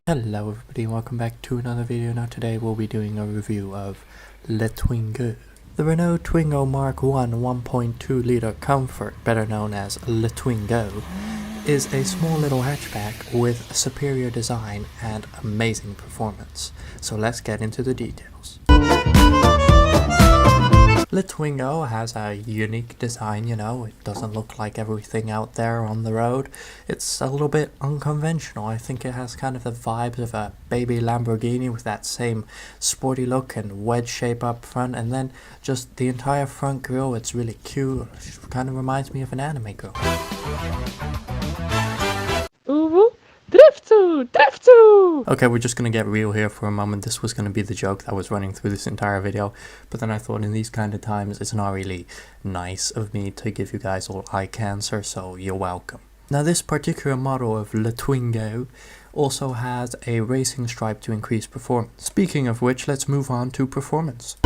Hello everybody, welcome back to another video. Now today we'll be doing a review of Le Twingo. The Renault Twingo Mark 1 1.2 litre Comfort, better known as Le Twingo, is a small little hatchback with superior design and amazing performance. So let's get into the details. Le Twingo has a unique design, it doesn't look like everything out there on the road. It's a little bit unconventional. I think it has kind of the vibes of a baby Lamborghini with that same sporty look and wedge shape up front, and then just the entire front grille, it's really cute. It kind of reminds me of an anime girl. Okay, we're just gonna get real here for a moment. This was gonna be the joke that was running through this entire video, but then I thought in these kind of times it's not really nice of me to give you guys all eye cancer, so you're welcome. Now this particular model of Le Twingo also has a racing stripe to increase performance. Speaking of which, let's move on to performance.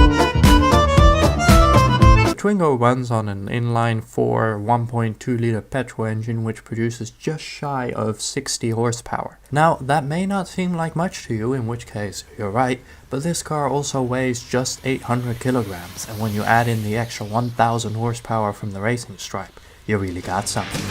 The Twingo runs on an inline-4 1.2 litre petrol engine which produces just shy of 60 horsepower. Now that may not seem like much to you, in which case you're right, but this car also weighs just 800 kilograms, and when you add in the extra 1000 horsepower from the racing stripe, you really got something.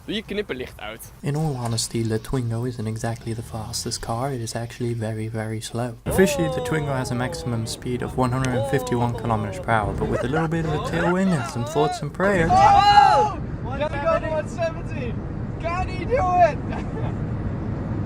Doe je knipperlicht uit. In all honesty, the Twingo isn't exactly the fastest car, it is actually very slow. Officially, the Twingo has a maximum speed of 151 kilometers per hour, but with a little bit of a tailwind and some thoughts and prayers. Oh! Gotta go to 117! Can he do it?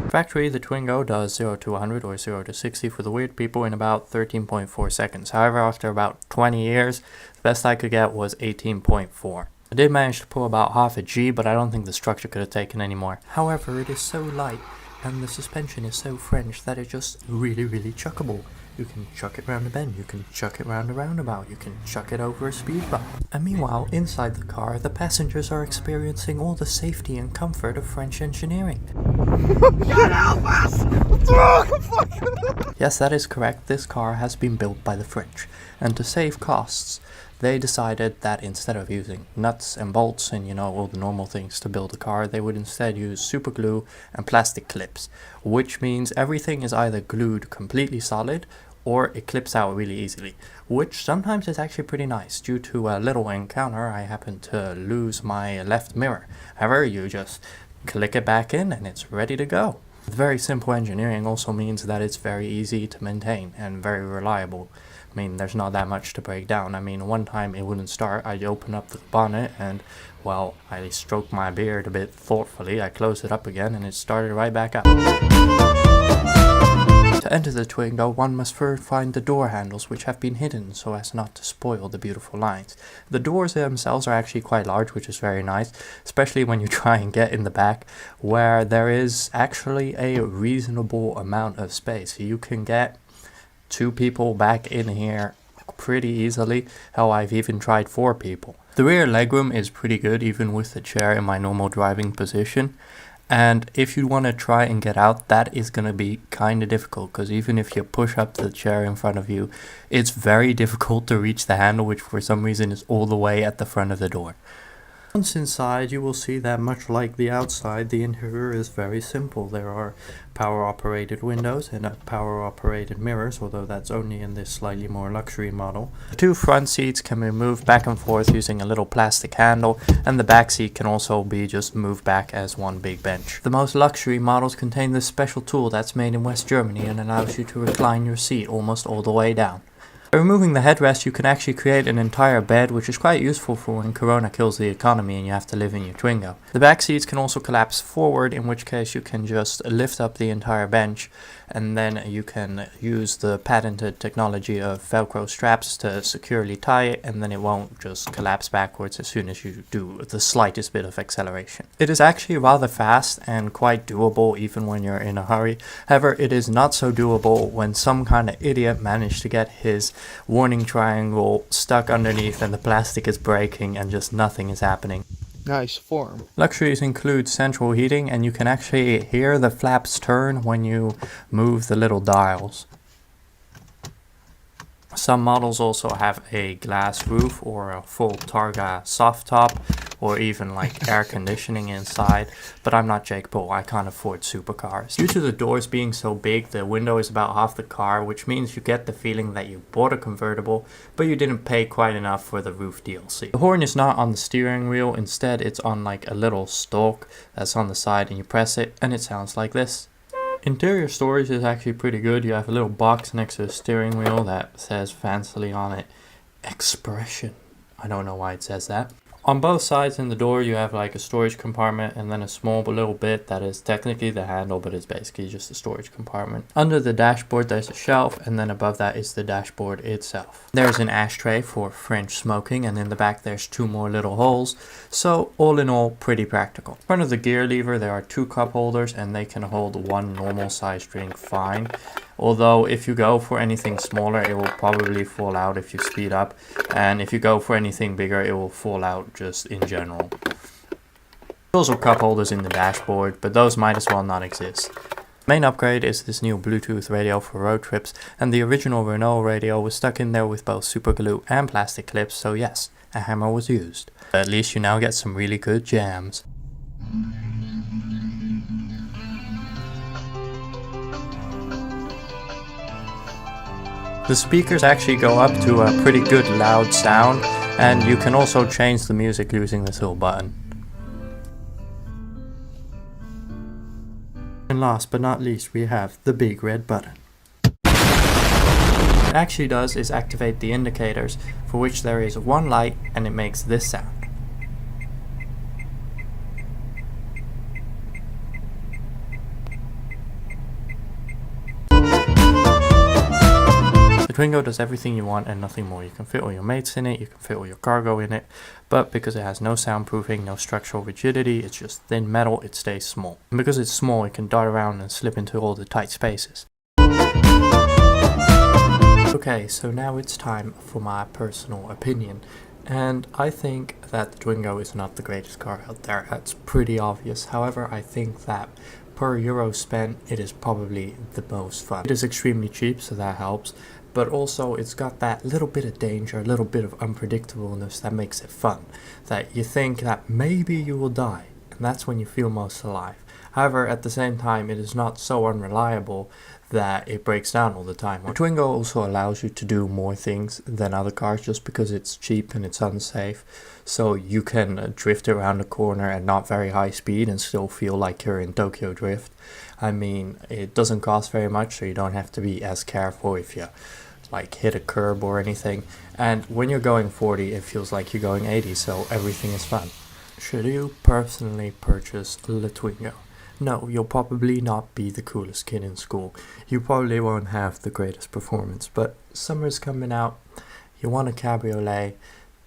Factory, the Twingo does 0 to 100 or 0 to 60 for the weird people in about 13.4 seconds. However, after about 20 years, the best I could get was 18.4. I did manage to pull about half a G, but I don't think the structure could have taken any more. However, it is so light and the suspension is so French that it's just really chuckable. You can chuck it round a bend, you can chuck it round a roundabout, you can chuck it over a speed bump. And meanwhile, inside the car, the passengers are experiencing all the safety and comfort of French engineering. God help us! What's wrong? Yes, that is correct. This car has been built by the French, and to save costs, they decided that instead of using nuts and bolts and all the normal things to build a car, they would instead use super glue and plastic clips, which means everything is either glued completely solid or it clips out really easily, which sometimes is actually pretty nice. Due to a little encounter, I happened to lose my left mirror. However, you just click it back in and it's ready to go. Very simple engineering also means that it's very easy to maintain and very reliable. I mean, there's not that much to break down. I mean, one time it wouldn't start. I'd open up the bonnet and, well, I stroked my beard a bit thoughtfully. I closed it up again and it started right back up. To enter the Twingo, one must first find the door handles, which have been hidden so as not to spoil the beautiful lines. The doors themselves are actually quite large, which is very nice, especially when you try and get in the back, where there is actually a reasonable amount of space. You can get 2 people back in here pretty easily. Hell, I've even tried 4 people. The rear legroom is pretty good, even with the chair in my normal driving position. And if you want to try and get out, that is going to be kind of difficult, because even if you push up the chair in front of you, it's very difficult to reach the handle, which for some reason is all the way at the front of the door. Once inside, you will see that much like the outside, the interior is very simple. There are power-operated windows and power-operated mirrors, although that's only in this slightly more luxury model. The 2 front seats can be moved back and forth using a little plastic handle, and the back seat can also be just moved back as one big bench. The most luxury models contain this special tool that's made in West Germany and allows you to recline your seat almost all the way down. By removing the headrest, you can actually create an entire bed, which is quite useful for when Corona kills the economy and you have to live in your Twingo. The back seats can also collapse forward, in which case you can just lift up the entire bench, and then you can use the patented technology of Velcro straps to securely tie it, and then it won't just collapse backwards as soon as you do the slightest bit of acceleration. It is actually rather fast and quite doable even when you're in a hurry. However, it is not so doable when some kind of idiot managed to get his warning triangle stuck underneath and the plastic is breaking and just nothing is happening. nice form. Luxuries include central heating, and you can actually hear the flaps turn when you move the little dials. Some models also have a glass roof or a full Targa soft top, or even like air conditioning inside, but I'm not Jake Paul, I can't afford supercars. Due to the doors being so big, the window is about half the car, which means you get the feeling that you bought a convertible, but you didn't pay quite enough for the roof DLC. The horn is not on the steering wheel, instead it's on like a little stalk that's on the side, and you press it and it sounds like this. Interior storage is actually pretty good. You have a little box next to the steering wheel that says fancily on it, Expression. I don't know why it says that. On both sides in the door you have like a storage compartment, and then a small little bit that is technically the handle, but it's basically just a storage compartment. Under the dashboard there's a shelf, and then above that is the dashboard itself. There's an ashtray for French smoking, and in the back there's 2 more little holes, so all in all pretty practical. In front of the gear lever there are 2 cup holders, and they can hold 1 normal sized drink fine. Although if you go for anything smaller it will probably fall out if you speed up, and if you go for anything bigger it will fall out just in general. There's also cup holders in the dashboard, but those might as well not exist. Main upgrade is this new Bluetooth radio for road trips, and the original Renault radio was stuck in there with both super glue and plastic clips, so yes, a hammer was used. But at least you now get some really good jams. The speakers actually go up to a pretty good loud sound, and you can also change the music using this little button. And last but not least we have the big red button. What it actually does is activate the indicators, for which there is 1 light, and it makes this sound. The Twingo does everything you want and nothing more. You can fit all your mates in it, you can fit all your cargo in it, but because it has no soundproofing, no structural rigidity, it's just thin metal, it stays small. And because it's small, it can dart around and slip into all the tight spaces. Okay, so now it's time for my personal opinion. And I think that the Twingo is not the greatest car out there. That's pretty obvious. However, I think that per euro spent, it is probably the most fun. It is extremely cheap, so that helps. But also it's got that little bit of danger, a little bit of unpredictableness that makes it fun. That you think that maybe you will die, and that's when you feel most alive. However, at the same time, it is not so unreliable that it breaks down all the time. The Twingo also allows you to do more things than other cars just because it's cheap and it's unsafe. So you can drift around the corner at not very high speed and still feel like you're in Tokyo Drift. I mean, it doesn't cost very much, so you don't have to be as careful if you like hit a curb or anything. And when you're going 40, it feels like you're going 80, so everything is fun. Should you personally purchase the Twingo? No, you'll probably not be the coolest kid in school. You probably won't have the greatest performance, but summer's coming out, you want a cabriolet,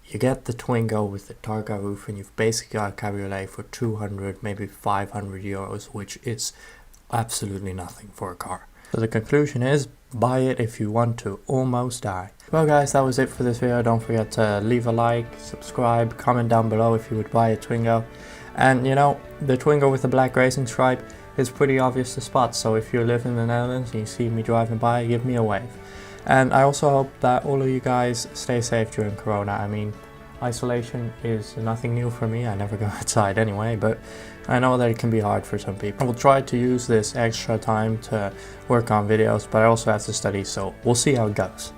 you get the Twingo with the Targa roof, and you've basically got a cabriolet for 200, maybe 500 euros, which is absolutely nothing for a car. So the conclusion is, buy it if you want to almost die. Well guys, that was it for this video. Don't forget to leave a like, subscribe, comment down below if you would buy a Twingo. And you know, the Twingo with the black racing stripe is pretty obvious to spot, so if you live in the Netherlands and you see me driving by, give me a wave. And I also hope that all of you guys stay safe during Corona. I mean, isolation is nothing new for me, I never go outside anyway, but I know that it can be hard for some people. I will try to use this extra time to work on videos, but I also have to study, so we'll see how it goes.